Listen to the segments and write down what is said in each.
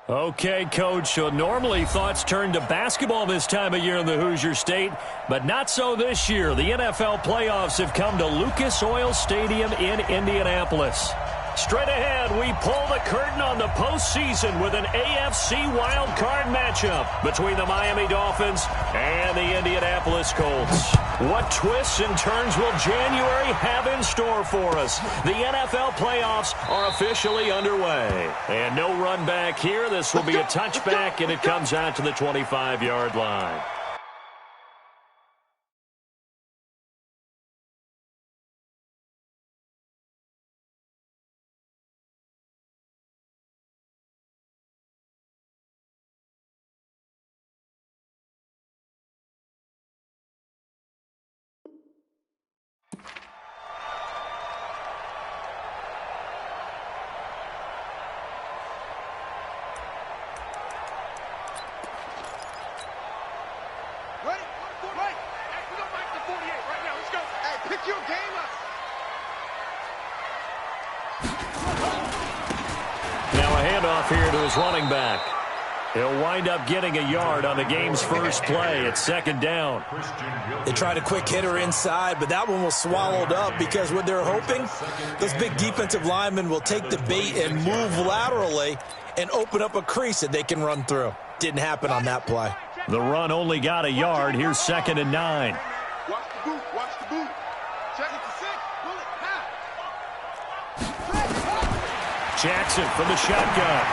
Okay, Coach, so normally thoughts turn to basketball this time of year in the Hoosier State, but not so this year. The NFL playoffs have come to Lucas Oil Stadium in Indianapolis. Straight ahead, we pull the curtain on the postseason with an AFC wildcard matchup between the Miami Dolphins and the Indianapolis Colts. What twists and turns will January have in store for us? The NFL playoffs are officially underway. And no run back here. This will be a touchback, and it comes out to the 25-yard line. Here to his running back. He'll wind up getting a yard on the game's first play at second down. They tried a quick hitter inside, but that one was swallowed up because what they're hoping, those big defensive linemen will take the bait and move laterally and open up a crease that they can run through. Didn't happen on that play. The run only got a yard. Here's 2nd and 9. Watch the boot. Watch the boot. Check it to 6. Pull it. Jackson from the shotgun.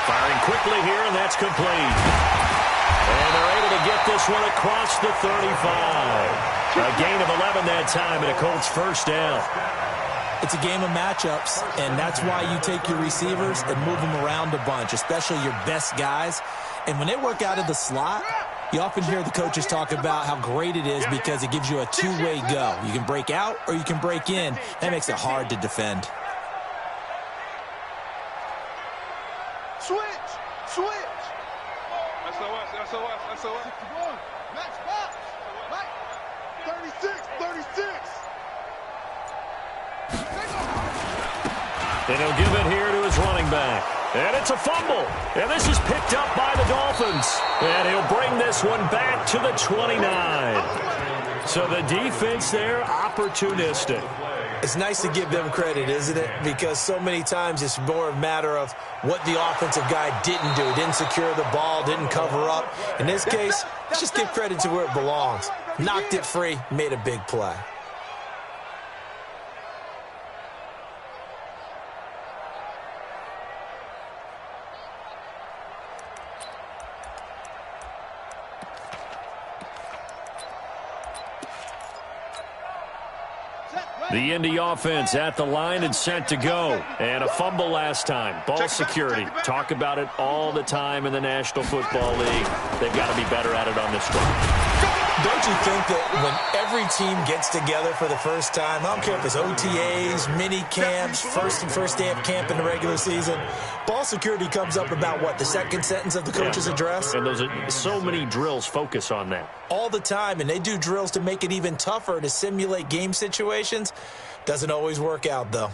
Firing quickly here, and that's complete. And they're able to get this one across the 35. A gain of 11 that time, and a Colts first down. It's a game of matchups, and that's why you take your receivers and move them around a bunch, especially your best guys. And when they work out of the slot, you often hear the coaches talk about how great it is because it gives you a two-way go. You can break out or you can break in. That makes it hard to defend. Switch! SOS. Match box! 36! And he'll give it here to his running back. And it's a fumble. And this is picked up by the Dolphins. And he'll bring this one back to the 29. So the defense there, opportunistic. It's nice to give them credit, isn't it? Because so many times it's more a matter of what the offensive guy didn't do. Didn't secure the ball, didn't cover up. In this case, let's just give credit to where it belongs. Knocked it free, made a big play. The Indy offense at the line and set to go. And a fumble last time. Ball security. Talk about it all the time in the National Football League. They've got to be better at it on this one. Don't you think that when every team gets together for the first time, I don't care if it's OTAs, mini camps, first day of camp in the regular season, ball security comes up about what, the second sentence of the coach's address? And those are so many drills focus on that. All the time, and they do drills to make it even tougher to simulate game situations. Doesn't always work out, though.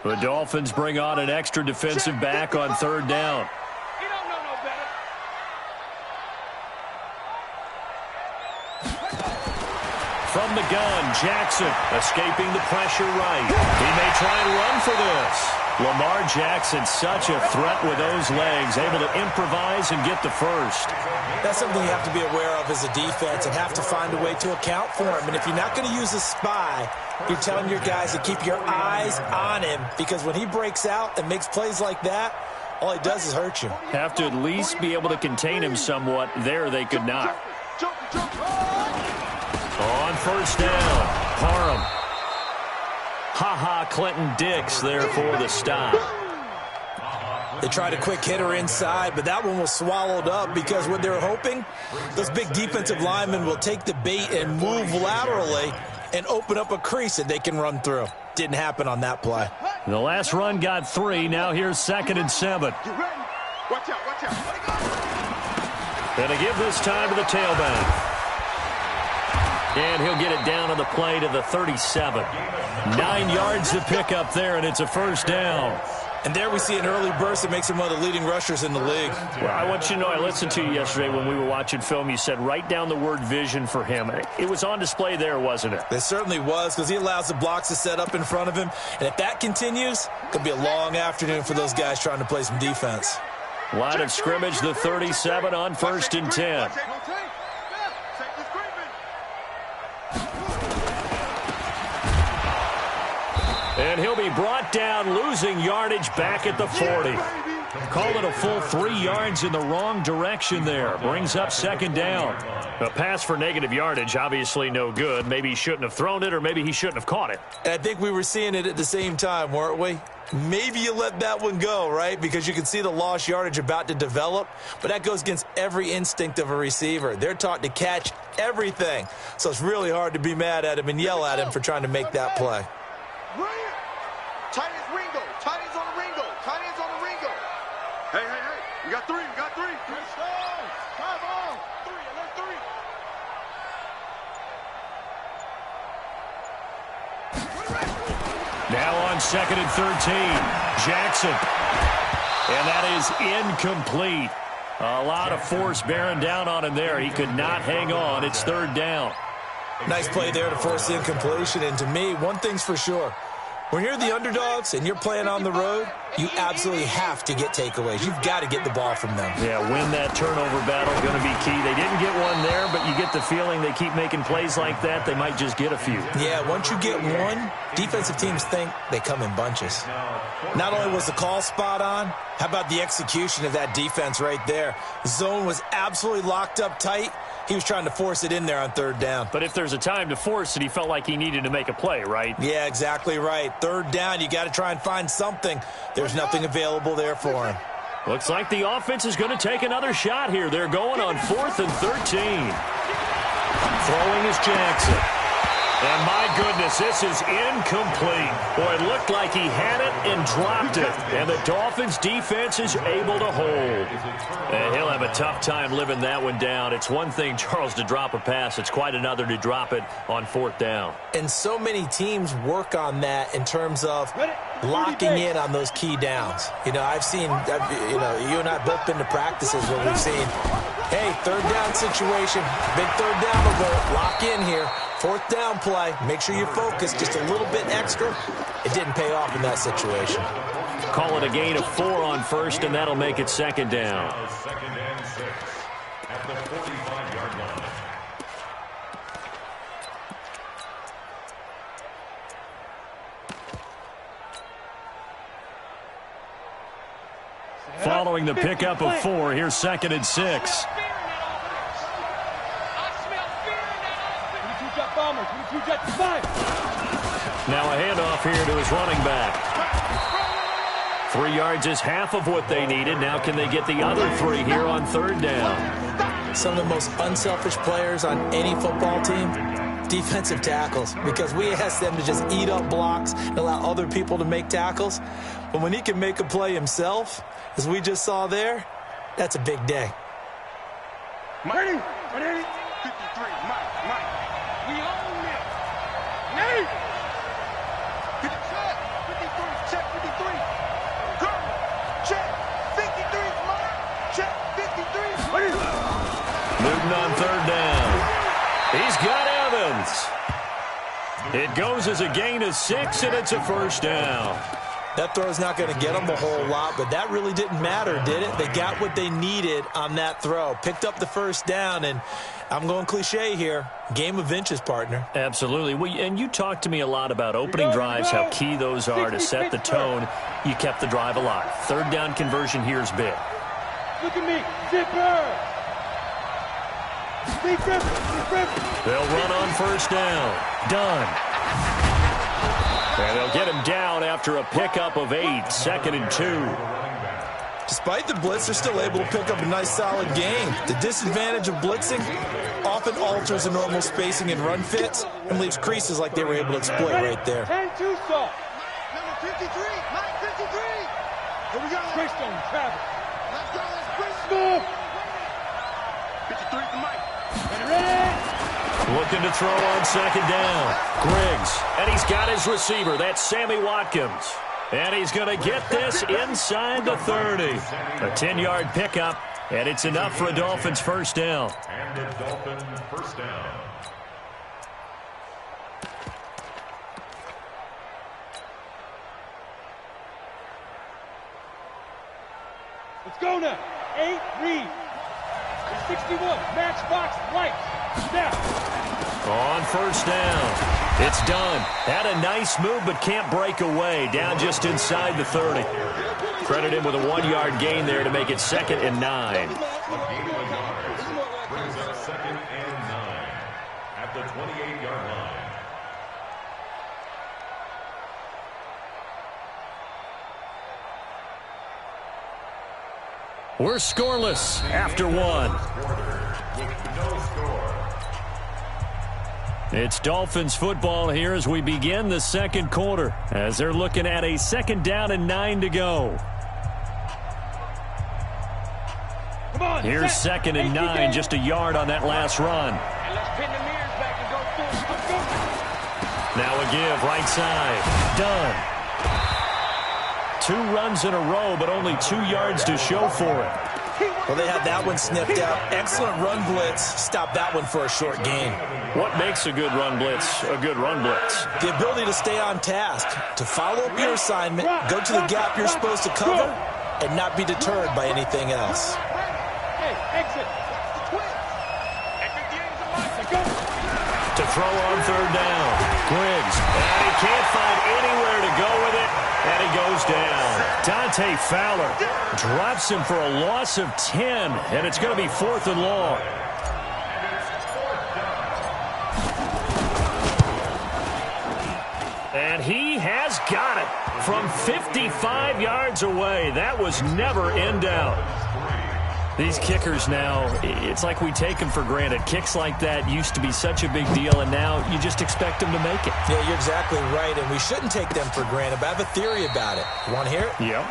The Dolphins bring on an extra defensive back on 3rd down. From the gun, Jackson escaping the pressure right. He may try and run for this. Lamar Jackson, such a threat with those legs, able to improvise and get the first. That's something you have to be aware of as a defense and have to find a way to account for him. And if you're not going to use a spy, you're telling your guys to keep your eyes on him, because when he breaks out and makes plays like that, all he does is hurt you. Have to at least be able to contain him somewhat. There they could not. On 1st down, Parham. Clinton Dix there for the stop. They tried a quick hitter inside, but that one was swallowed up because what they're hoping, those big defensive linemen will take the bait and move laterally and open up a crease that they can run through. Didn't happen on that play. The last run got 3. Now here's 2nd and 7. Watch out. And to give this time to the tailback. And he'll get it down to the play to the 37. 9 yards to pick up there, and it's a first down. And there we see an early burst that makes him one of the leading rushers in the league. Well, I want you to know, I listened to you yesterday when we were watching film. You said write down the word vision for him. It was on display there, wasn't it? It certainly was, because he allows the blocks to set up in front of him. And if that continues, it could be a long afternoon for those guys trying to play some defense. Line of scrimmage, the 37 on 1st and 10. And he'll be brought down, losing yardage back at the 40. Call it a full 3 yards in the wrong direction there. Brings up 2nd down. A pass for negative yardage, obviously no good. Maybe he shouldn't have thrown it, or maybe he shouldn't have caught it. And I think we were seeing it at the same time, weren't we? Maybe you let that one go, right? Because you can see the lost yardage about to develop. But that goes against every instinct of a receiver. They're taught to catch everything. So it's really hard to be mad at him and yell at him for trying to make that play. Tight ends Ringo. Tight ends on the Ringo. Tight ends on the Ringo. Hey. We got 3. We got 3. Come on. 3. I left 3. Now on 2nd and 13. Jackson. And that is incomplete. A lot of force bearing down on him there. He could not hang on. It's 3rd down. Nice play there to force the incompletion. And to me, one thing's for sure. When you're the underdogs and you're playing on the road, you absolutely have to get takeaways. You've got to get the ball from them. Yeah, win that turnover battle, going to be key. They didn't get one there, but you get the feeling they keep making plays like that, they might just get a few. Yeah, once you get one, defensive teams think they come in bunches. Not only was the call spot on, how about the execution of that defense right there? The zone was absolutely locked up tight. He was trying to force it in there on 3rd down. But if there's a time to force it, he felt like he needed to make a play, right? Yeah, exactly right. 3rd down, you got to try and find something. There's nothing available there for him. Looks like the offense is going to take another shot here. They're going on 4th and 13. Throwing is Jackson. And my goodness, this is incomplete. Boy, it looked like he had it and dropped it. And the Dolphins defense is able to hold. And he'll have a tough time living that one down. It's one thing, Charles, to drop a pass. It's quite another to drop it on 4th down. And so many teams work on that in terms of locking in on those key downs. You know, I've seen, you and I both been to practices where we've seen, hey, 3rd down situation, big 3rd down alert, lock in here. 4th down play, make sure you focus just a little bit extra. It didn't pay off in that situation. Call it a gain of 4 on 1st, and that'll make it 2nd down. At the 45-yard line. Following the pickup of 4, here's 2nd and 6. Now a handoff here to his running back. 3 yards is half of what they needed. Now can they get the other 3 here on 3rd down? Some of the most unselfish players on any football team, defensive tackles, because we ask them to just eat up blocks and allow other people to make tackles. But when he can make a play himself, as we just saw there, that's a big day. Ready? 53, Mike. We own it. Nate! Check 53. Go. Check 53, Mike. Check 53. Newton on 3rd down. He's got Evans. It goes as a gain of 6, and it's a 1st down. That throw's not going to get them a whole lot, but that really didn't matter, did it? They got what they needed on that throw. Picked up the 1st down, and I'm going cliche here. Game of inches, partner. Absolutely. And you talked to me a lot about opening drives, how key those are to set the tone. You kept the drive alive. 3rd down conversion here is big. Look at me. Zipper. They'll run on 1st down. Done. And they'll get him down after a pickup of 8, 2nd and 2. Despite the blitz, they're still able to pick up a nice, solid gain. The disadvantage of blitzing often alters the normal spacing and run fits and leaves creases like they were able to exploit right there. 10-2 Number 53, Mike 53. Here we go. Tristan, Travis. Let's go, let's Tristan. 53 to Mike. Ready? Looking to throw on second down. Griggs. And he's got his receiver. That's Sammy Watkins. And he's going to get this inside the 30. A 10-yard pickup, and it's enough for a Dolphins first down. And the Dolphins first down. Let's go now. 8, read. 61, matchbox, lights. Snap. On first down. It's done. Had a nice move, but can't break away. Down just inside the 30. Credit him with a 1-yard gain there to make it 2nd and 9. A gain of yards brings up 2nd and 9 at the 28-yard line. We're scoreless after 1. It's Dolphins football here as we begin the second quarter, as they're looking at a 2nd down and 9 to go. Here's 2nd and 9, just a yard on that last run. Now a give, right side. Done. 2 runs in a row, but only 2 yards to show for it. Well, they had that one sniffed out. Excellent run blitz. Stop that one for a short gain. What makes a good run blitz a good run blitz? The ability to stay on task, to follow up your assignment, go to the gap you're supposed to cover, and not be deterred by anything else. Hey, exit. To throw on 3rd down. Griggs. And he can't find anywhere to go with it. And he goes down. Dante Fowler drops him for a loss of 10. And it's going to be 4th and long. And he has got it from 55 yards away. That was never in doubt. These kickers now, it's like we take them for granted. Kicks like that used to be such a big deal, and now you just expect them to make it. Yeah, you're exactly right, and we shouldn't take them for granted, but I have a theory about it. You want to hear it? Yep.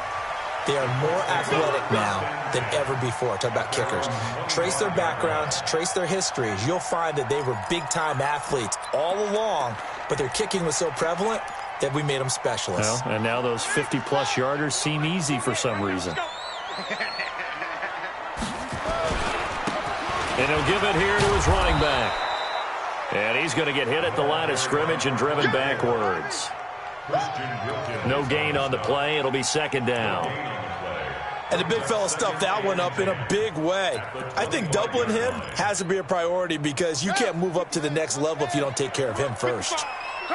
They are more athletic now than ever before. Talk about kickers. Trace their backgrounds, trace their histories. You'll find that they were big-time athletes all along, but their kicking was so prevalent that we made them specialists. Well, and now those 50-plus yarders seem easy for some reason. And he'll give it here to his running back. And he's going to get hit at the line of scrimmage and driven backwards. No gain on the play. It'll be 2nd down. And the big fella stuffed that one up in a big way. I think doubling him has to be a priority because you can't move up to the next level if you don't take care of him first.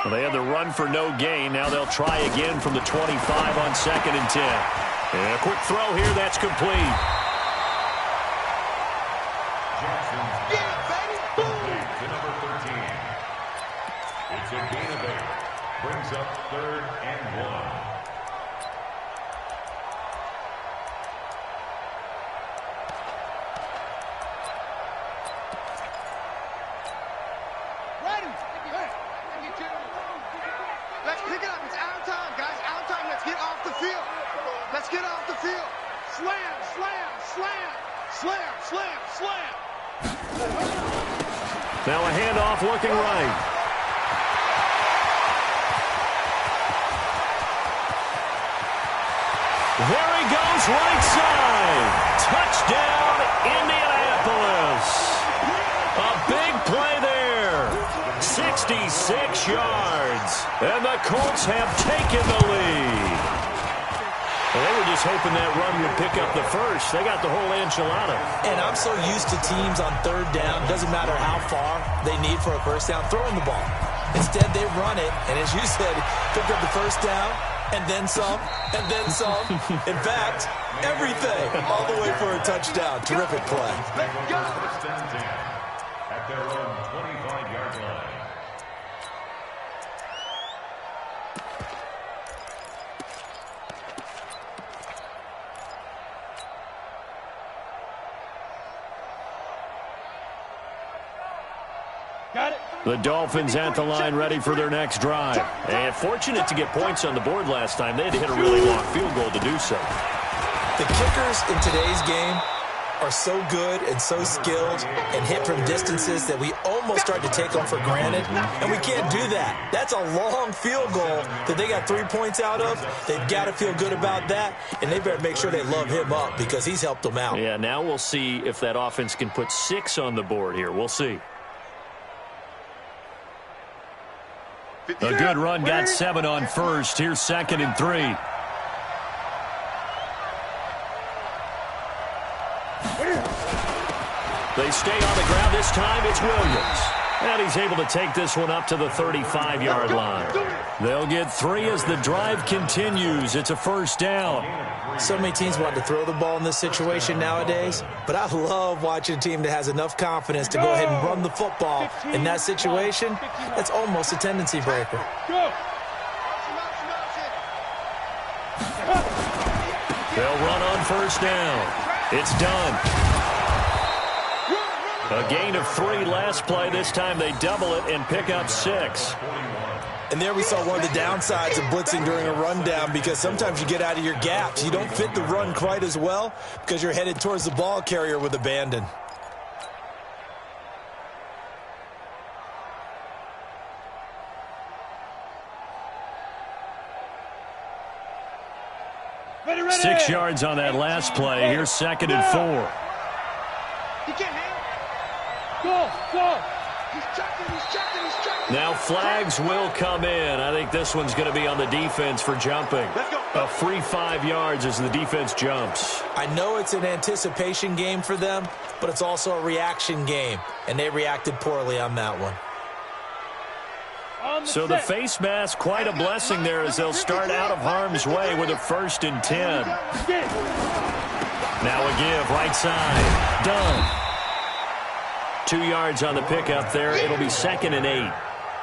Well, they had the run for no gain. Now they'll try again from the 25 on 2nd and 10. And a quick throw here. That's complete. It's a gain of 8. Brings up 3rd and 1. Let's pick it up. It's out of time, guys. Out of time. Let's get off the field. Let's get off the field. Slam, slam, slam, slam, slam, slam. Now a handoff looking right. There he goes, right side. Touchdown, Indianapolis. A big play there. 66 yards. And the Colts have taken the lead. Well, they were just hoping that run would pick up the first. They got the whole enchilada. And I'm so used to teams on 3rd down, doesn't matter how far they need for a first down, throwing the ball. Instead, they run it, and as you said, pick up the first down, and then some, and then some. In fact, everything, all the way for a touchdown. Terrific play. First and 10 at their own 25-yard line. Got it. The Dolphins at the line ready for their next drive. And fortunate to get points on the board last time. They had to hit a really long field goal to do so. The kickers in today's game are so good and so skilled and hit from distances that we almost start to take them for granted, and we can't do that. That's a long field goal that they got 3 points out of. They've got to feel good about that, and they better make sure they love him up because he's helped them out. Yeah, now we'll see if that offense can put 6 on the board here. We'll see. A good run got 7 on first. Here's 2nd and 3. They stay on the ground. This time it's Williams. And he's able to take this one up to the 35-yard line. They'll get 3 as the drive continues. It's a first down. So many teams want to throw the ball in this situation nowadays, but I love watching a team that has enough confidence to go ahead and run the football in that situation. That's almost a tendency breaker. They'll run on first down. It's done. A gain of 3 last play. This time they double it and pick up 6. And there we saw one of the downsides of blitzing during a rundown, because sometimes you get out of your gaps. You don't fit the run quite as well because you're headed towards the ball carrier with abandon. Ready, ready. 6 yards on that last play. Here's 2nd and 4. He can't hang. Go, go. He's checking, he's checking, he's checking. Now flags will come in. I think this one's going to be on the defense for jumping. Let's go. A free 5 yards as the defense jumps. I know it's an anticipation game for them, but it's also a reaction game, and they reacted poorly on that one. So the face mask, quite a blessing there as they'll start out of harm's way with a 1st and 10. Now a give, right side. Done. 2 yards on the pickup there. It'll be 2nd and 8.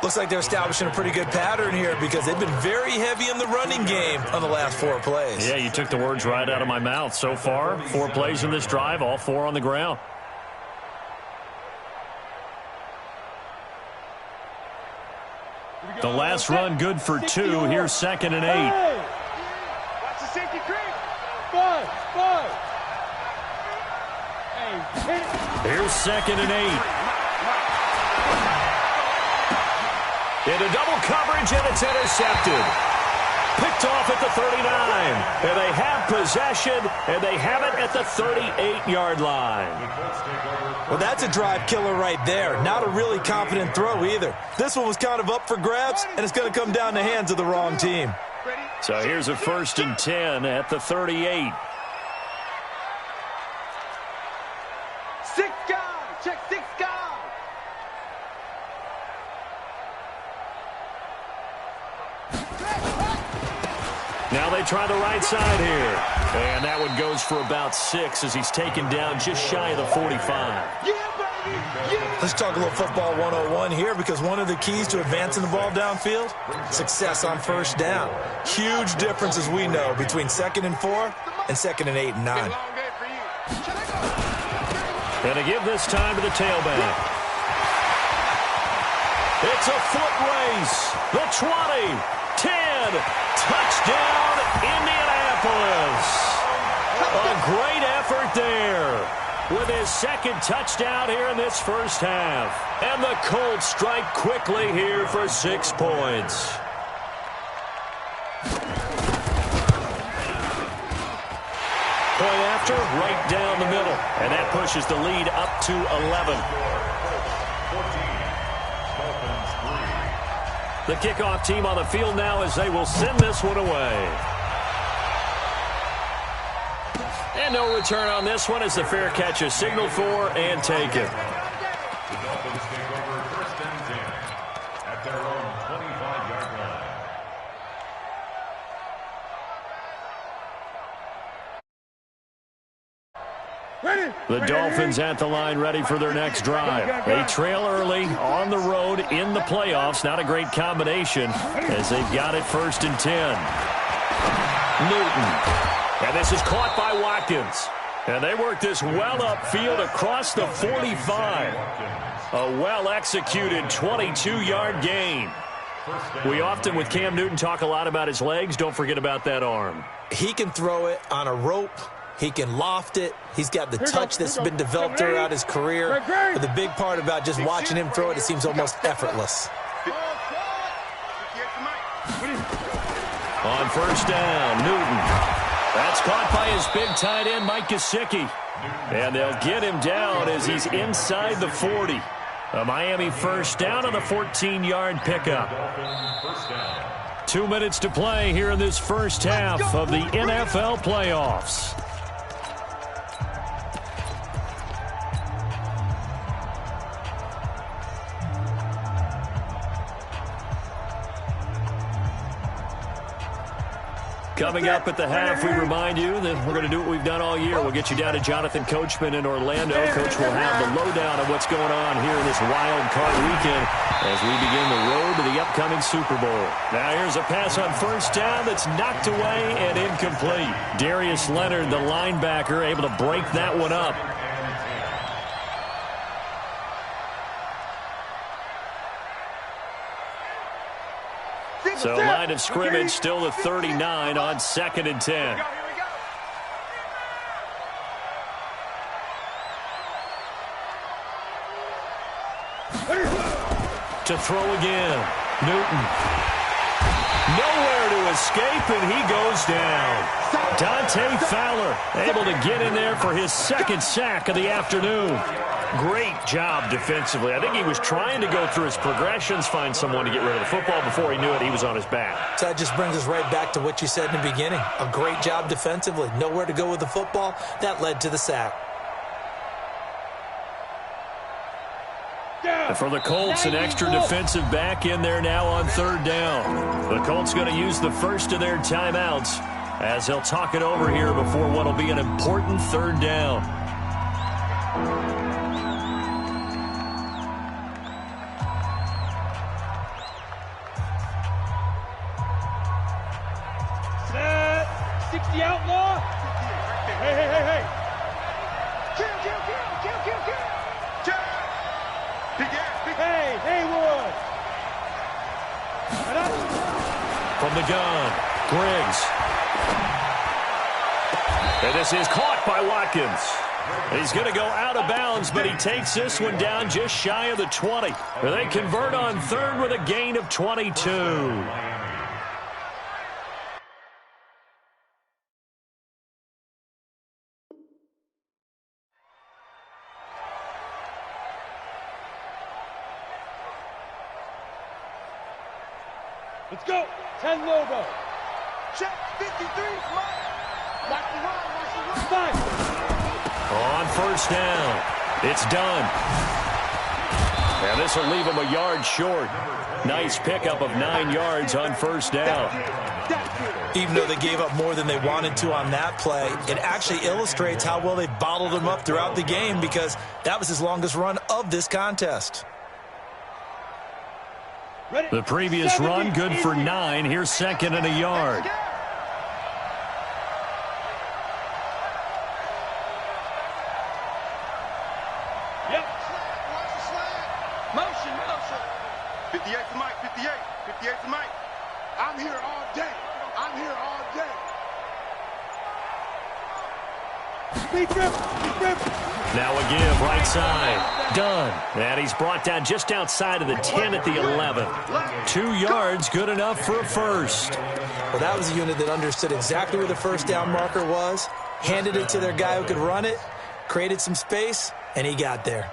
Looks like they're establishing a pretty good pattern here because they've been very heavy in the running game on the last 4 plays. Yeah, you took the words right out of my mouth. So far, 4 plays in this drive, all 4 on the ground. The last run good for 2. Here's 2nd and 8. Watch the safety creep. 5. Hey, hit it. Here's 2nd and 8. Into double coverage, and it's intercepted. Picked off at the 39. And they have possession, and they have it at the 38-yard line. Well, that's a drive killer right there. Not a really confident throw either. This one was kind of up for grabs, and it's going to come down the hands of the wrong team. So here's a 1st and 10 at the 38. 6 guys. Check 6 guys. Now they try the right side here. And that one goes for about 6 as he's taken down just shy of the 45. Yeah, baby. Yeah. Let's talk a little football 101 here, because one of the keys to advancing the ball downfield, success on first down. Huge difference, as we know, between 2nd and 4 and 2nd and 8 and 9. Long day for you. And to give this time to the tailback. It's a foot race. The 20, 10, touchdown, Indianapolis. A great effort there with his 2nd touchdown here in this first half. And the Colts strike quickly here for 6 points. Point after, right down the middle. And that pushes the lead up to 11. The kickoff team on the field now as they will send this one away. And no return on this one as the fair catch is signaled for and taken. The Dolphins take over 1st and 10 at their own 25-yard line. The Dolphins at the line ready for their next drive. They trail early on the road in the playoffs. Not a great combination as they've got it 1st and 10. Newton. And this is caught by Watkins. And they work this well upfield across the 45. A well-executed 22-yard gain. We often, with Cam Newton, talk a lot about his legs. Don't forget about that arm. He can throw it on a rope. He can loft it. He's got the touch that's been developed throughout his career. But the big part about just watching him throw it, it seems almost effortless. On first down, Newton. That's caught by his big tight end, Mike Gesicki. And they'll get him down as he's inside the 40. A Miami first down on a 14-yard pickup. 2 minutes to play here in this first half of the NFL playoffs. Coming up at the half, we remind you that we're going to do what we've done all year. We'll get you down to Jonathan Coachman in Orlando. Coach will have the lowdown of what's going on here in this wild card weekend as we begin the road to the upcoming Super Bowl. Now here's a pass on first down that's knocked away and incomplete. Darius Leonard, the linebacker, able to break that one up. So line of scrimmage still at 39 on 2nd and 10. To throw again. Newton. Nowhere to escape, and he goes down. Dante Fowler able to get in there for his second sack of the afternoon. Great job defensively. I think he was trying to go through his progressions, find someone to get rid of the football. Before he knew it, he was on his back. So that just brings us right back to what you said in the beginning. A great job defensively. Nowhere to go with the football. That led to the sack. And for the Colts, an extra defensive back in there now on third down. The Colts going to use the first of their timeouts as they'll talk it over here before what will be an important third down. Set. 60 outlaw. Hey. Kill. Hey, Haywood. From the gun, Griggs. And this is caught by Watkins. He's going to go out of bounds, but he takes this one down just shy of the 20. They convert on third with a gain of 22. Let's go. 10 logo. Check 53. Watch the run. Fine. On first down, it's done. And this will leave him a yard short. Nice pickup of 9 yards on first down. Even though they gave up more than they wanted to on that play, it actually illustrates how well they bottled him up throughout the game because that was his longest run of this contest. The previous run, good for 9. Here's second and a yard. Yep. Watch the slant. Motion. 58 to Mike. 58 to Mike. I'm here all day. Speed grip. Now a give, right side. Done. And he's brought down just outside of the 10 at the 11. 2 yards, good enough for a first. Well, that was a unit that understood exactly where the first down marker was, handed it to their guy who could run it, created some space, and he got there.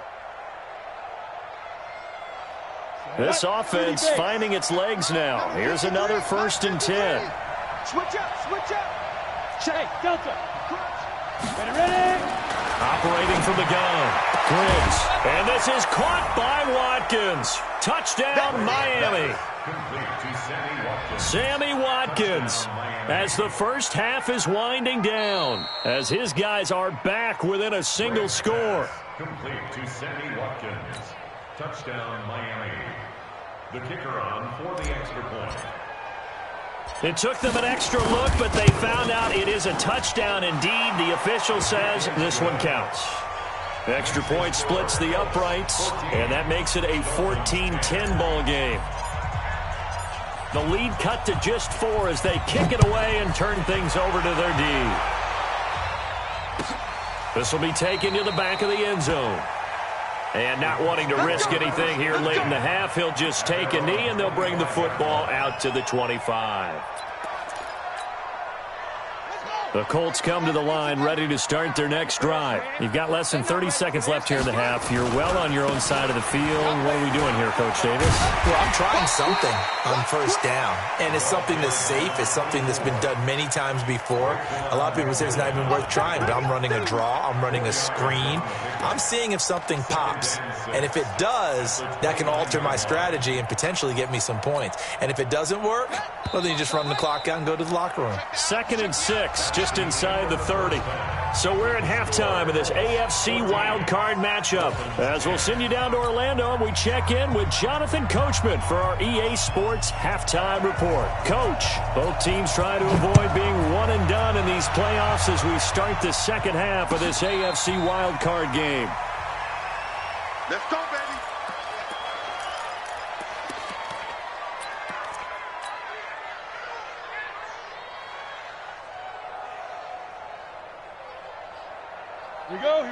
This offense finding its legs now. Here's another 1st and 10. Switch up. Hey, Delta. Ready. Operating from the gun. Griggs. And this is caught by Watkins. Touchdown, Miami. Sammy Watkins as the first half is winding down as his guys are back within a single score. Complete to Sammy Watkins. Touchdown, Miami. The kicker on for the extra point. It took them an extra look, but they found out it is a touchdown indeed. The official says this one counts. The extra point splits the uprights, and that makes it a 14-10 ball game. The lead cut to just 4 as they kick it away and turn things over to their D. This will be taken to the back of the end zone. And not wanting to risk anything here late in the half, he'll just take a knee, and they'll bring the football out to the 25. The Colts come to the line ready to start their next drive. You've got less than 30 seconds left here in the half. You're well on your own side of the field. What are we doing here, Coach Davis? Well, I'm trying something on first down, and it's something that's safe. It's something that's been done many times before. A lot of people say it's not even worth trying, but I'm running a draw. I'm running a screen. I'm seeing if something pops, and if it does, that can alter my strategy and potentially get me some points. And if it doesn't work, well, then you just run the clock out and go to the locker room. 2nd and 6, just inside the 30. So we're at halftime of this AFC wildcard matchup. As we'll send you down to Orlando, and we check in with Jonathan Coachman for our EA Sports Halftime Report. Coach, both teams try to avoid being one and done in these playoffs as we start the second half of this AFC wildcard game. Let's go, baby.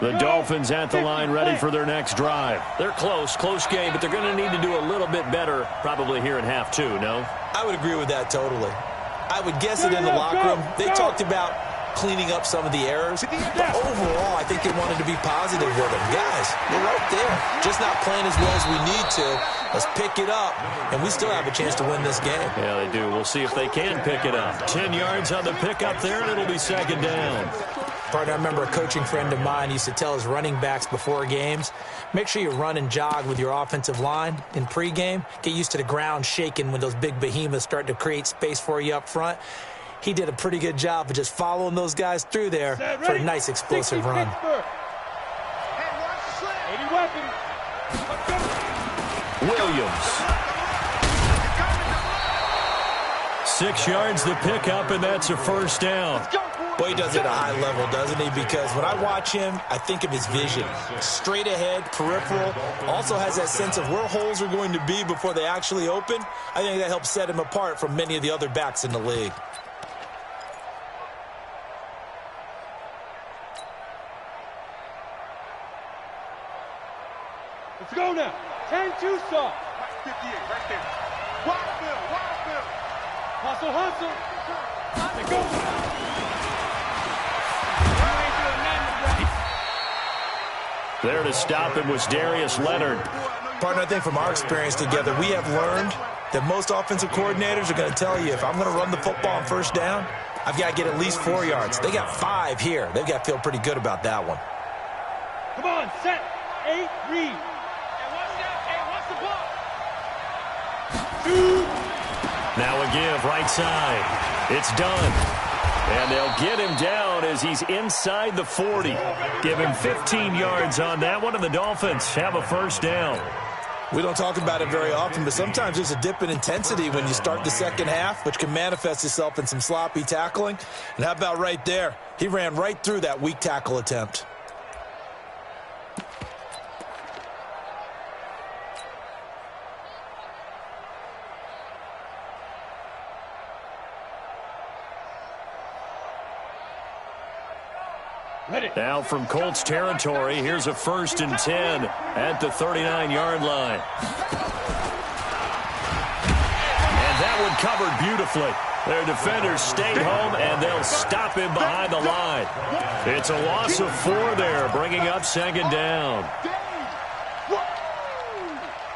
The Dolphins at the line ready for their next drive. They're close game, but they're going to need to do a little bit better probably here in half two, no? I would agree with that totally. I would guess it in the locker room. They talked about cleaning up some of the errors, but overall, I think they wanted to be positive with them. Guys, we're right there. Just not playing as well as we need to. Let's pick it up, and we still have a chance to win this game. Yeah, they do. We'll see if they can pick it up. 10 yards on the pickup there, and it'll be second down. Partner, I remember a coaching friend of mine used to tell his running backs before games, make sure you run and jog with your offensive line in pregame. Get used to the ground shaking when those big behemoths start to create space for you up front. He did a pretty good job of just following those guys through there for a nice explosive run. Williams. 6 yards the pickup, and that's a first down. Boy, he does it at a high level, doesn't he? Because when I watch him, I think of his vision. Straight ahead, peripheral, also has that sense of where holes are going to be before they actually open. I think that helps set him apart from many of the other backs in the league. Let's go now. 10-2 soft. 58, right there. Wild Bill, Wild Bill. Hustle, hustle. Let's go. There to stop him was Darius Leonard. Partner, I think from our experience together, we have learned that most offensive coordinators are going to tell you, if I'm going to run the football on first down, I've got to get at least 4 yards. They got 5 here. They've got to feel pretty good about that one. Come on, set, 8, read. What's the ball? Shoot. Now a give, right side. It's done. And they'll get him down as he's inside the 40. Give him 15 yards on that one, and the Dolphins have a first down. We don't talk about it very often, but sometimes there's a dip in intensity when you start the second half, which can manifest itself in some sloppy tackling. And how about right there? He ran right through that weak tackle attempt. Now from Colts territory, here's a 1st and 10 at the 39-yard line. And that one covered beautifully. Their defenders stayed home, and they'll stop him behind the line. It's a loss of 4 there, bringing up second down.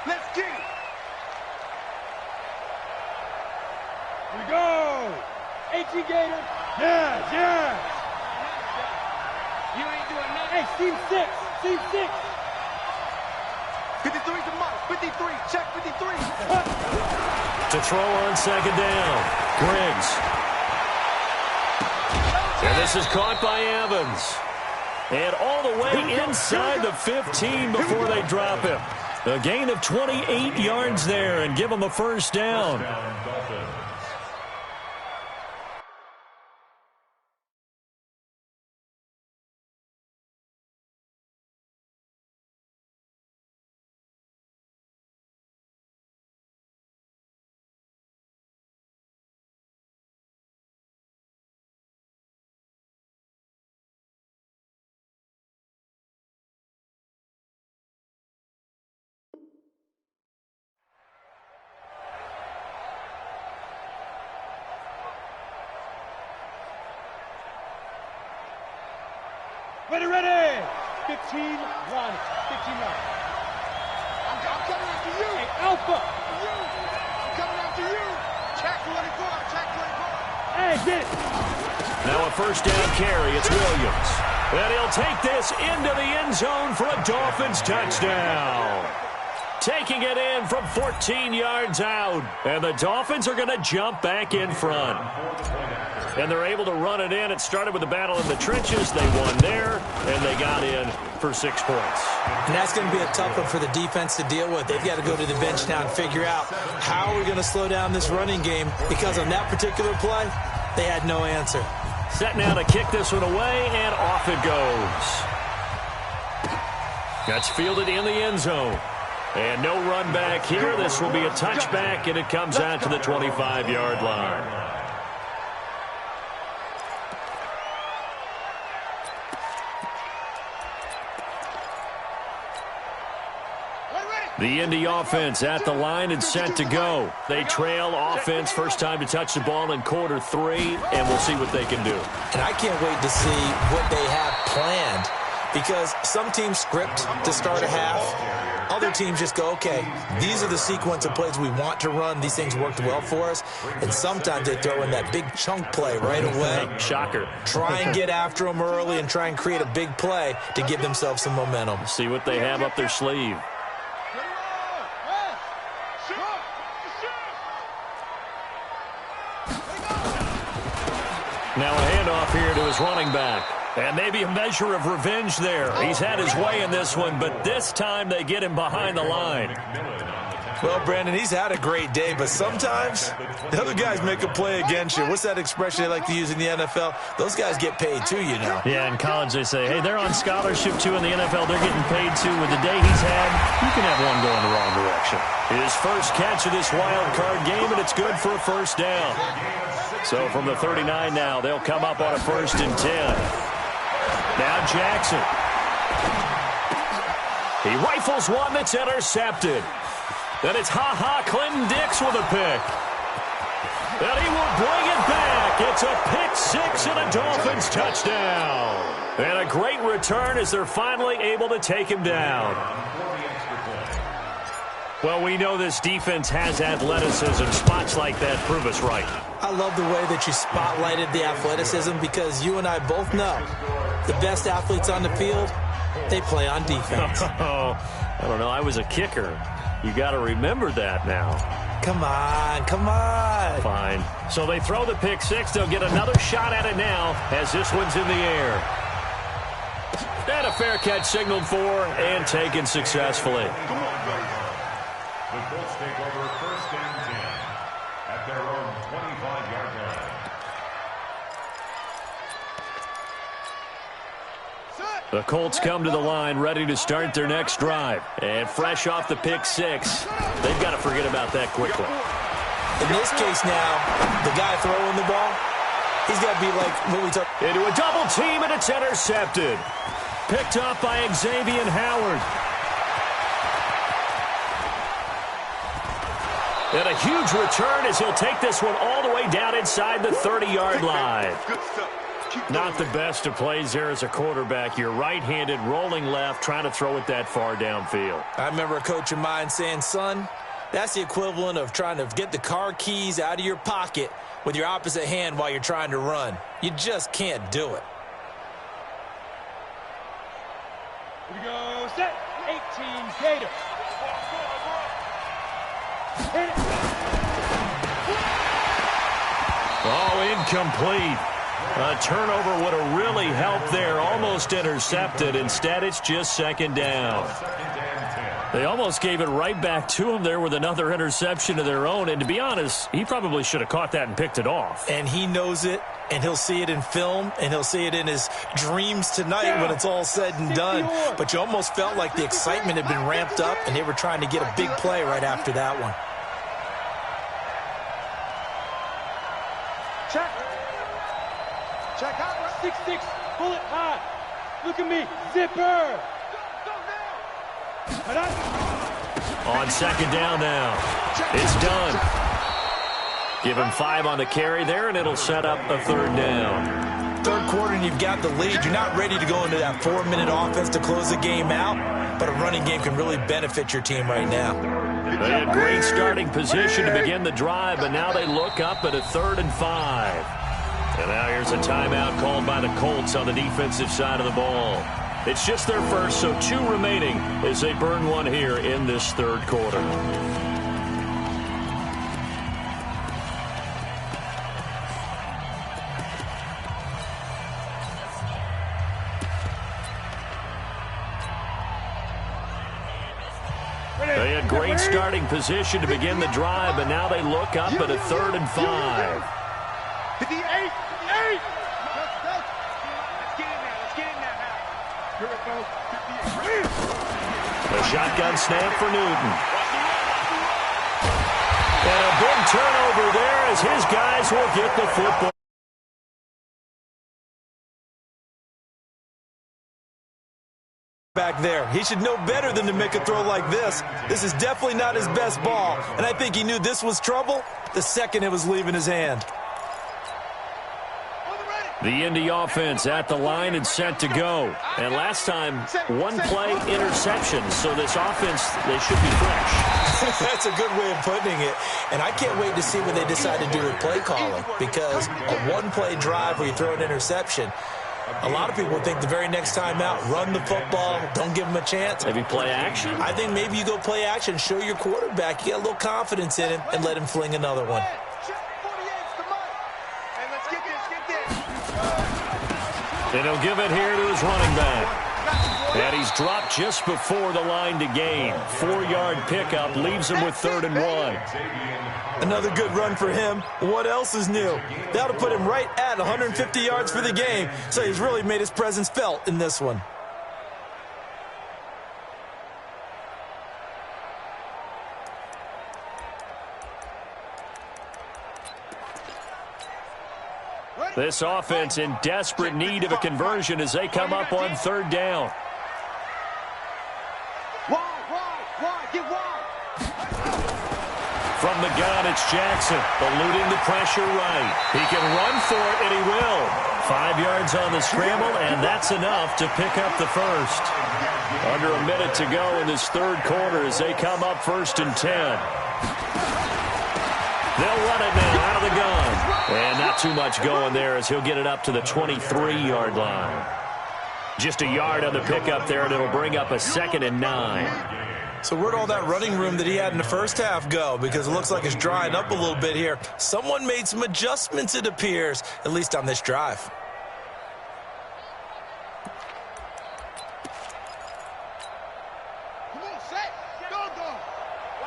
Let's get it. Here we go. H.E. Gator. Yeah. You ain't doing nothing. Hey, team 6. Team 6. 53's the mark. 53. Check 53. To throw on second down. Griggs. And this is caught by Evans. And all the way inside the 15 before they drop him. A gain of 28 yards there and give him a first down. Ready, ready. 15 line. 15 line. I'm coming after you. Hey, Alpha. You. I'm coming after you. Check 24. Check 24. Hey, get it. Now a first down carry. It's Williams. And he'll take this into the end zone for a Dolphins touchdown. Taking it in from 14 yards out. And the Dolphins are going to jump back in front. And they're able to run it in. It started with a battle in the trenches. They won there, and they got in for 6 points. And that's going to be a tough one for the defense to deal with. They've got to go to the bench now and figure out how are we going to slow down this running game, because on that particular play, they had no answer. Set now to kick this one away, and off it goes. That's fielded in the end zone. And no run back here. This will be a touchback, and it comes out to the 25-yard line. The Indy offense at the line and set to go. They trail offense, first time to touch the ball in quarter 3, and we'll see what they can do. And I can't wait to see what they have planned, because some teams script to start a half. Other teams just go, okay, these are the sequence of plays we want to run. These things worked well for us. And sometimes they throw in that big chunk play right away. Shocker. Try and get after them early and try and create a big play to give themselves some momentum. See what they have up their sleeve. Now a handoff here to his running back. And maybe a measure of revenge there. He's had his way in this one, but this time they get him behind the line. Well, Brandon, he's had a great day, but sometimes the other guys make a play against you. What's that expression they like to use in the NFL? Those guys get paid too, you know. Yeah, in college they say, hey, they're on scholarship too. In the NFL, they're getting paid too. With the day he's had, you can have one go in the wrong direction. His first catch of this wild card game, and it's good for a first down. So from the 39 now, they'll come up on a 1st and 10. Now Jackson. He rifles one that's intercepted. Then it's Clinton Dix with a pick. And he will bring it back. It's a pick 6 and a Dolphins touchdown. And a great return as they're finally able to take him down. Well, we know this defense has athleticism. Spots like that prove us right. I love the way that you spotlighted the athleticism, because you and I both know the best athletes on the field, they play on defense. Oh, I don't know. I was a kicker. You got to remember that now. Come on, come on. Fine. So they throw the pick 6. They'll get another shot at it now as this one's in the air. And a fair catch signaled for and taken successfully. The Colts take over 1st and 10 at their own 25-yard line. The Colts come to the line ready to start their next drive. And fresh off the pick 6, they've got to forget about that quickly. In this case now, the guy throwing the ball, he's got to be like what we talked. Into a double team, and it's intercepted. Picked up by Xavier Howard. And a huge return as he'll take this one all the way down inside the 30-yard line. Not the best of plays there as a quarterback. You're right-handed, rolling left, trying to throw it that far downfield. I remember a coach of mine saying, son, that's the equivalent of trying to get the car keys out of your pocket with your opposite hand while you're trying to run. You just can't do it. Here we go. Set. 18 Gator. Hit it. Oh, incomplete. A turnover would have really helped there. Almost intercepted. Instead, it's just 2nd down. They almost gave it right back to him there with another interception of their own. And to be honest, he probably should have caught that and picked it off. And he knows it, and he'll see it in film, and he'll see it in his dreams tonight when it's all said and done. But you almost felt like the excitement had been ramped up, and they were trying to get a big play right after that one. Check. Check out. 6-6. Pull it high. Look at me. Zipper. On 2nd down now. It's done. Give him 5 on the carry there, and it'll set up a 3rd down. third quarter and you've got the lead, you're not ready to go into that 4-minute offense to close the game out, but a running game can really benefit your team right now. They had great starting position to begin the drive, but now they look up at a 3rd and 5. And now here's a timeout called by the Colts on the defensive side of the ball. It's just their first, so 2 remaining as they burn one here in this third quarter. They had great starting position to begin the drive, but now they look up at a 3rd and 5. 58, 58. Let's get in there. Let's get in there now. Here it goes. 58. A shotgun snap for Newton. And a big turnover there as his guys will get the football. Back there. He should know better than to make a throw like this. This is definitely not his best ball, and I think he knew this was trouble the second it was leaving his hand. The Indy offense at the line and set to go. And last time, 1 play interception, so this offense, they should be fresh. That's a good way of putting it. And I can't wait to see what they decide to do with play calling, because a 1-play drive where you throw an interception, a lot of people think the very next time out, run the football, don't give him a chance. Maybe play action? I think maybe you go play action, show your quarterback you got a little confidence in him, and let him fling another one. And he'll give it here to his running back. And he's dropped just before the line to gain. 4-yard pickup leaves him with 3rd and 1. Another good run for him. What else is new? That'll put him right at 150 yards for the game, so he's really made his presence felt in this one. This offense in desperate need of a conversion as they come up on 3rd down. Get wide. From the gun, it's Jackson, eluding the pressure right. He can run for it, and he will. 5 yards on the scramble, and that's enough to pick up the first. Under a minute to go in this third quarter as they come up 1st and 10. They'll run it now out of the gun. And not too much going there as he'll get it up to the 23-yard line. Just a yard on the pickup there, and it'll bring up a 2nd and 9. So where'd all that running room that he had in the first half go? Because it looks like it's drying up a little bit here. Someone made some adjustments, it appears, at least on this drive. Come on, set. Go.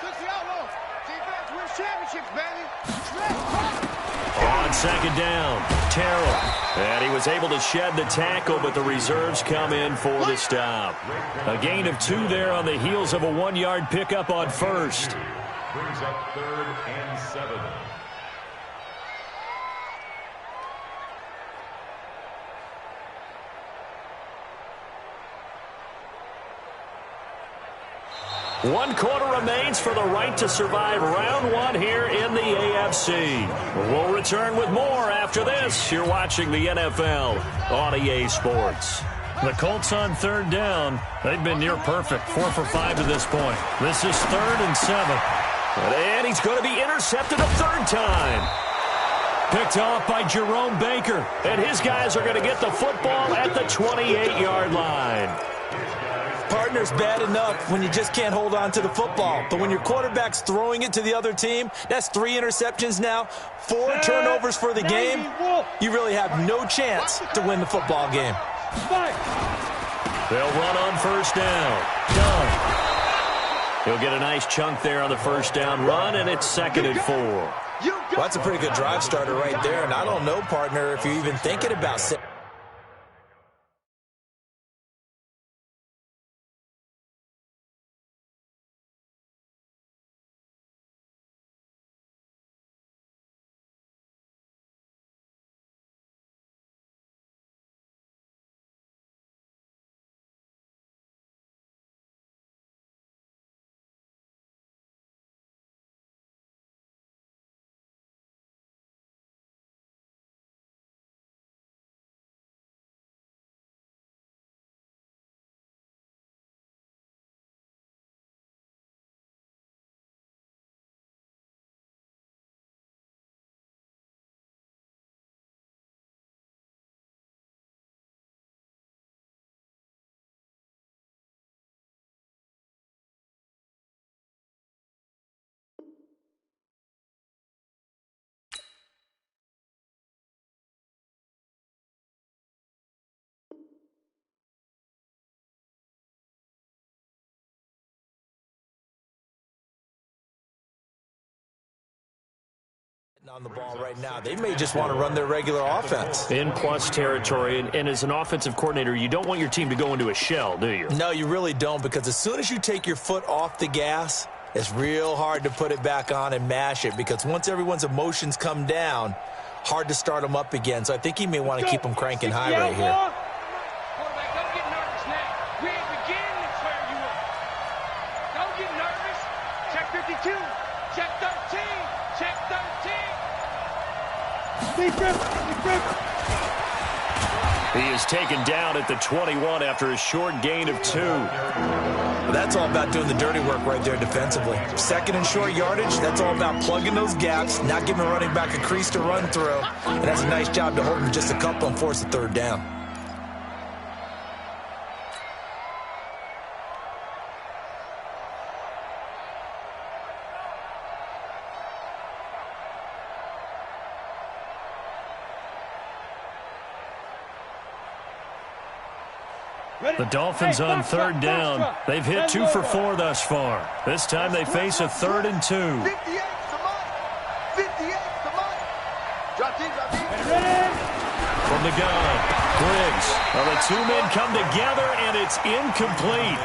Touch the outlaw. Defense wins championships, baby. On 2nd down, Terrell. And he was able to shed the tackle, but the reserves come in for the stop. A gain of 2 there on the heels of a 1-yard pickup on 1st. Brings up 3rd and 7. One quarter remains for the right to survive round 1 here in the AFC. We'll return with more after this. You're watching the NFL on EA Sports. The Colts on 3rd down. They've been near perfect, 4 for 5 to this point. This is 3rd and 7. And he's going to be intercepted a 3rd time. Picked off by Jerome Baker. And his guys are going to get the football at the 28-yard line. Partner's bad enough when you just can't hold on to the football. But when your quarterback's throwing it to the other team, that's 3 interceptions now, 4 turnovers for the game. You really have no chance to win the football game. They'll run on 1st down. Done. He'll get a nice chunk there on the 1st down run, and it's 2nd and 4. Well, that's a pretty good drive starter right there. And I don't know, partner, if you're even thinking about On the ball right now, they may just want to run their regular offense. In plus territory, and as an offensive coordinator, you don't want your team to go into a shell, do you? No, you really don't, because as soon as you take your foot off the gas, it's real hard to put it back on and mash it, because once everyone's emotions come down, hard to start them up again. So I think he may want to keep them cranking high right here. Quarterback, don't get nervous now. We ain't beginning to tear you up. Don't get nervous. Check 52. Check 13. Check 13. He is taken down at the 21 after a short gain of 2. That's all about doing the dirty work right there defensively. Second and short yardage, that's all about plugging those gaps, not giving a running back a crease to run through. And that's a nice job to hold him just a couple and force the third down. The Dolphins on third down. They've hit 2 for 4 thus far. This time they face a 3rd and 2. 58's the money. 58's the money. Drop deep, drop deep. From the gun, Griggs. Well, the 2 men come together, and it's incomplete.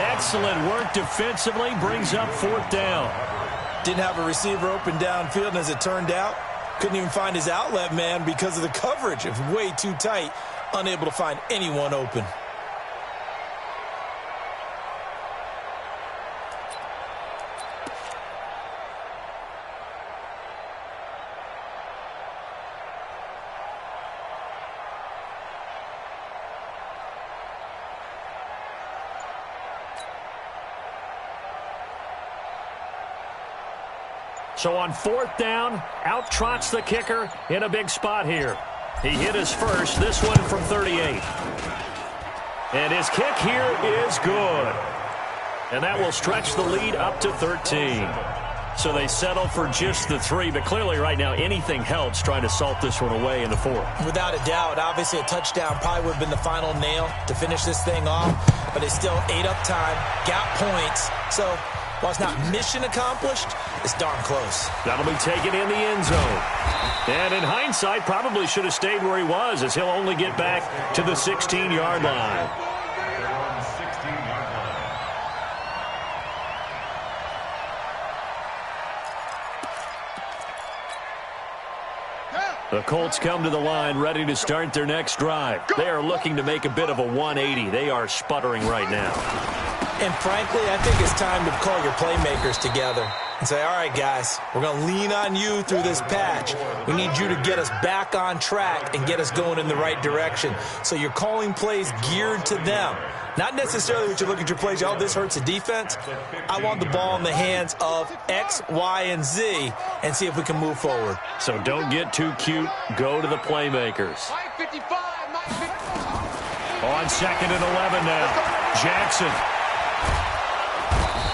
Excellent work defensively, brings up 4th down. Didn't have a receiver open downfield, and as it turned out, couldn't even find his outlet man because of the coverage. It was way too tight, unable to find anyone open. So on 4th down, out trots the kicker in a big spot here. He hit his first, this one from 38. And his kick here is good. And that will stretch the lead up to 13. So they settle for just the 3, but clearly right now anything helps trying to salt this one away in the 4th. Without a doubt, obviously a touchdown probably would have been the final nail to finish this thing off, but they still ate up time, got points. So while it's not mission accomplished, it's darn close. That'll be taken in the end zone. And in hindsight, probably should have stayed where he was, as he'll only get back to the 16-yard line. The Colts come to the line ready to start their next drive. They are looking to make a bit of a 180. They are sputtering right now. And frankly, I think it's time to call your playmakers together and say, all right, guys, we're going to lean on you through this patch. We need you to get us back on track and get us going in the right direction. So you're calling plays geared to them. Not necessarily what you look at your plays, oh, this hurts the defense. I want the ball in the hands of X, Y, and Z and see if we can move forward. So don't get too cute. Go to the playmakers. Mike 55, Mike 55. On 2nd and 11 now. Jackson.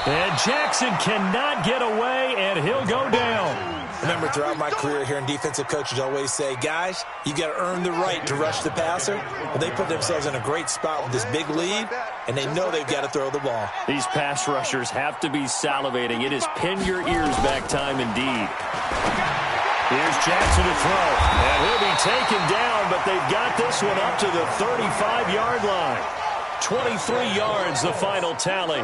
And Jackson cannot get away, and he'll go down. Remember, throughout my career here in defensive coaches always say, guys, you got to earn the right to rush the passer. Well, they put themselves in a great spot with this big lead, and they know they've got to throw the ball. These pass rushers have to be salivating. It is pin your ears back time indeed. Here's Jackson to throw, and he'll be taken down, but they've got this one up to the 35-yard line. 23 yards, the final tally.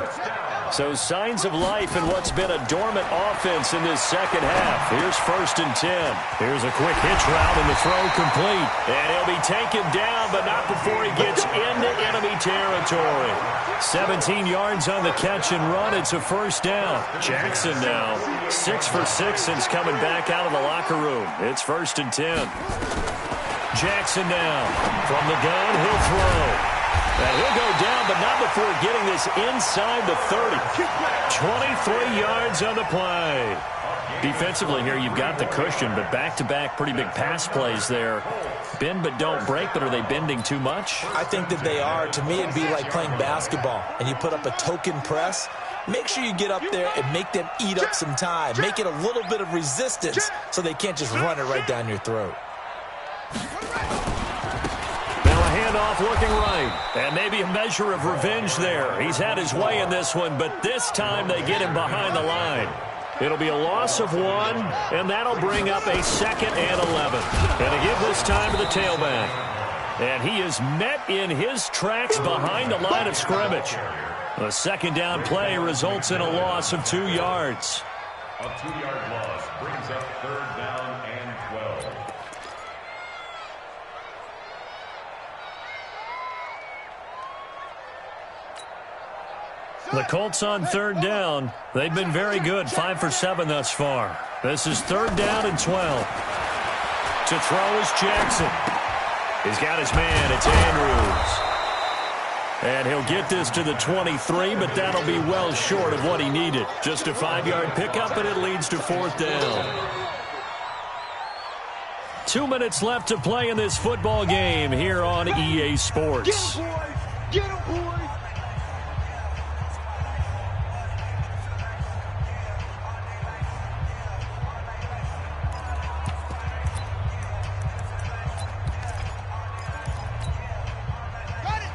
So signs of life in what's been a dormant offense in this second half. Here's 1st and 10. Here's a quick hitch route and the throw complete. And he'll be taken down, but not before he gets into enemy territory. 17 yards on the catch and run. It's a 1st down. Jackson now 6 for 6 since coming back out of the locker room. It's 1st and 10. Jackson now from the gun. He'll throw. And he'll go down, but not before getting this inside the 30. 23 yards on the play. Defensively here, you've got the cushion, but back-to-back pretty big pass plays there. Bend but don't break, but are they bending too much? I think that they are. To me, it'd be like playing basketball, and you put up a token press. Make sure you get up there and make them eat up some time. Make it a little bit of resistance so they can't just run it right down your throat. Handoff looking right, and maybe a measure of revenge there. He's had his way in this one, but this time they get him behind the line. It'll be a loss of 1, and that'll bring up a 2nd and 11. And to give this time to the tailback. And he is met in his tracks behind the line of scrimmage. The 2nd down play results in a loss of 2 yards. A 2-yard loss brings up 3rd down and 12. The Colts on 3rd down. They've been very good, 5 for 7 thus far. This is 3rd down and 12. To throw is Jackson. He's got his man. It's Andrews. And he'll get this to the 23, but that'll be well short of what he needed. Just a 5-yard pickup, and it leads to 4th down. 2 minutes left to play in this football game here on EA Sports. Get him, boys! Get him, boys!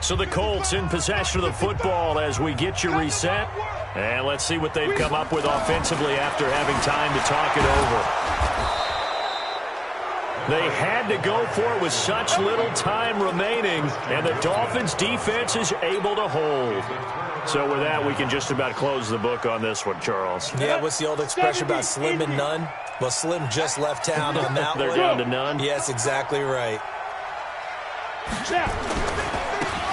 So the Colts in possession of the football as we get you reset. And let's see what they've come up with offensively after having time to talk it over. They had to go for it with such little time remaining, and the Dolphins' defense is able to hold. So with that, we can just about close the book on this one, Charles. Yeah, what's the old expression about slim and none? Well, Slim just left town on that They're one. down to none? Yes, exactly right.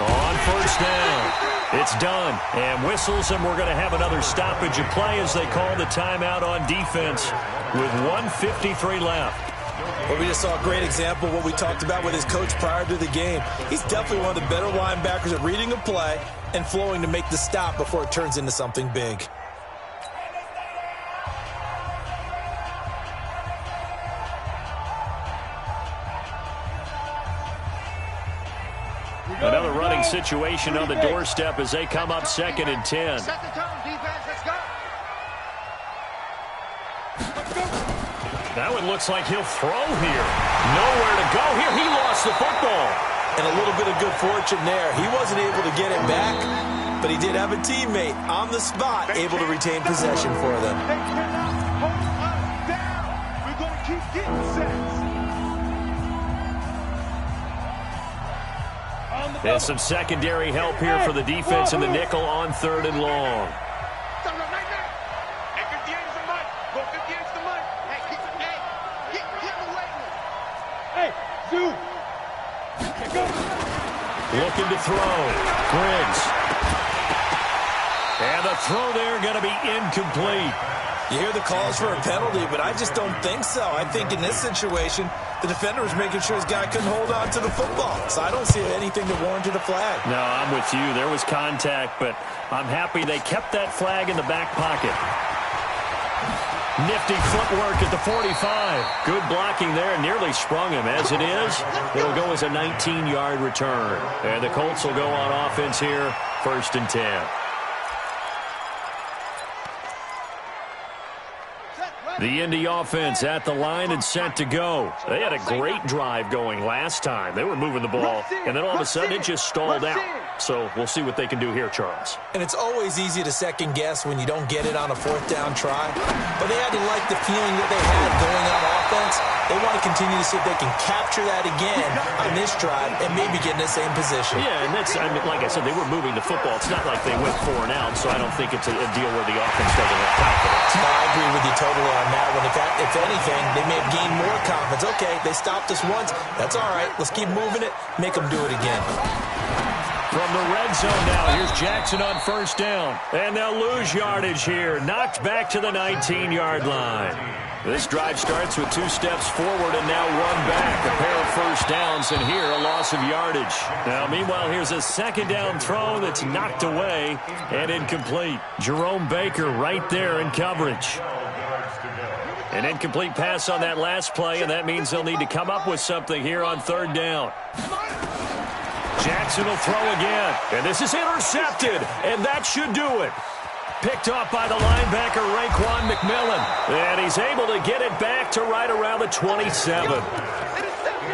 On 1st down, it's done. And whistles, and we're going to have another stoppage of play as they call the timeout on defense with 1:53 left. Well, we just saw a great example of what we talked about with his coach prior to the game. He's definitely one of the better linebackers at reading a play and flowing to make the stop before it turns into something big. Another running situation on the doorstep as they come up 2nd and 10. Set the tone, defense. Let's go. That one looks like he'll throw here. Nowhere to go here. He lost the football. And a little bit of good fortune there. He wasn't able to get it back, but he did have a teammate on the spot able to retain possession for them. They cannot hold us down. We're going to keep getting sacks. And some secondary help here for the defense in the nickel on 3rd and long. Hey, 58 is the money. Go 58 is the money. Hey, get away with it. Hey, Zoo. Go. Looking to throw. Griggs. And the throw there going to be incomplete. You hear the calls for a penalty, but I just don't think so. I think in this situation, the defender was making sure his guy couldn't hold on to the football. So I don't see anything that warranted a flag. No, I'm with you. There was contact, but I'm happy they kept that flag in the back pocket. Nifty footwork at the 45. Good blocking there. Nearly sprung him. As it is, it'll go as a 19-yard return. And the Colts will go on offense here, 1st and 10. The Indy offense at the line and set to go. They had a great drive going last time. They were moving the ball, and then all of a sudden it just stalled out. So we'll see what they can do here, Charles. And it's always easy to second guess when you don't get it on a 4th down try. But they had to like the feeling that they had going on offense. They want to continue to see if they can capture that again on this drive and maybe get in the same position. Yeah, and that's, I mean, like I said, they were moving the football. It's not like they went 4 and out, so I don't think it's a deal where the offense doesn't have confidence. No, I agree with you totally on that one. If anything, they may have gained more confidence. Okay, they stopped us once. That's all right. Let's keep moving it. Make them do it again. From the red zone now, here's Jackson on 1st down. And they'll lose yardage here. Knocked back to the 19-yard line. This drive starts with 2 steps forward and now 1 back. A pair of 1st downs, and here a loss of yardage. Now, meanwhile, here's a 2nd down throw that's knocked away and incomplete. Jerome Baker right there in coverage. An incomplete pass on that last play, and that means they'll need to come up with something here on 3rd down. Jackson will throw again, and this is intercepted, and that should do it. Picked off by the linebacker, Raekwon McMillan, and he's able to get it back to right around the 27.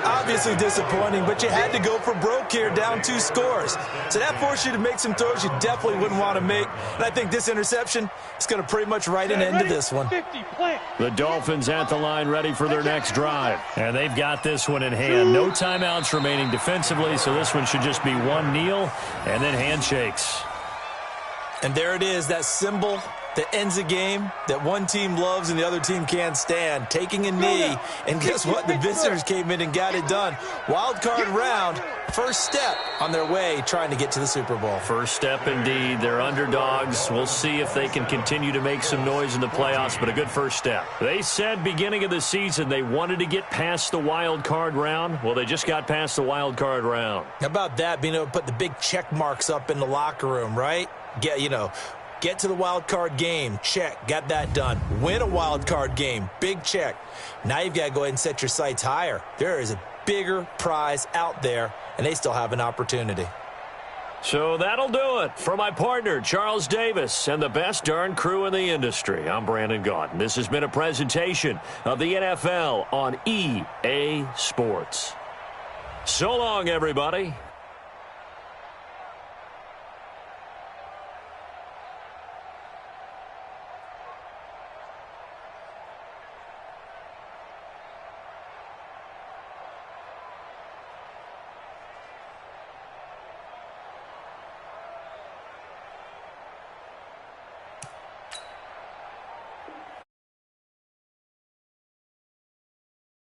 obviously disappointing, but you had to go for broke here, down 2 scores. So that forced you to make some throws you definitely wouldn't want to make. And I think this interception is going to pretty much write an end to this one. The Dolphins at the line ready for their next drive. And they've got this one in hand. No timeouts remaining defensively, so this one should just be one kneel and then handshakes. And there it is, that symbol that ends a game that one team loves and the other team can't stand, taking a knee. And guess what? The visitors came in and got it done. Wild card round, first step on their way trying to get to the Super Bowl. First step indeed. They're underdogs. We'll see if they can continue to make some noise in the playoffs, but a good first step. They said beginning of the season they wanted to get past the wild card round. Well, they just got past the wild card round. How about that, being able to put the big check marks up in the locker room, right? Get to the wild card game, check, got that done. Win a wild card game, big check. Now you've got to go ahead and set your sights higher. There is a bigger prize out there, and they still have an opportunity. So that'll do it. For my partner, Charles Davis, and the best darn crew in the industry, I'm Brandon Gaudin. This has been a presentation of the NFL on EA Sports. So long, everybody.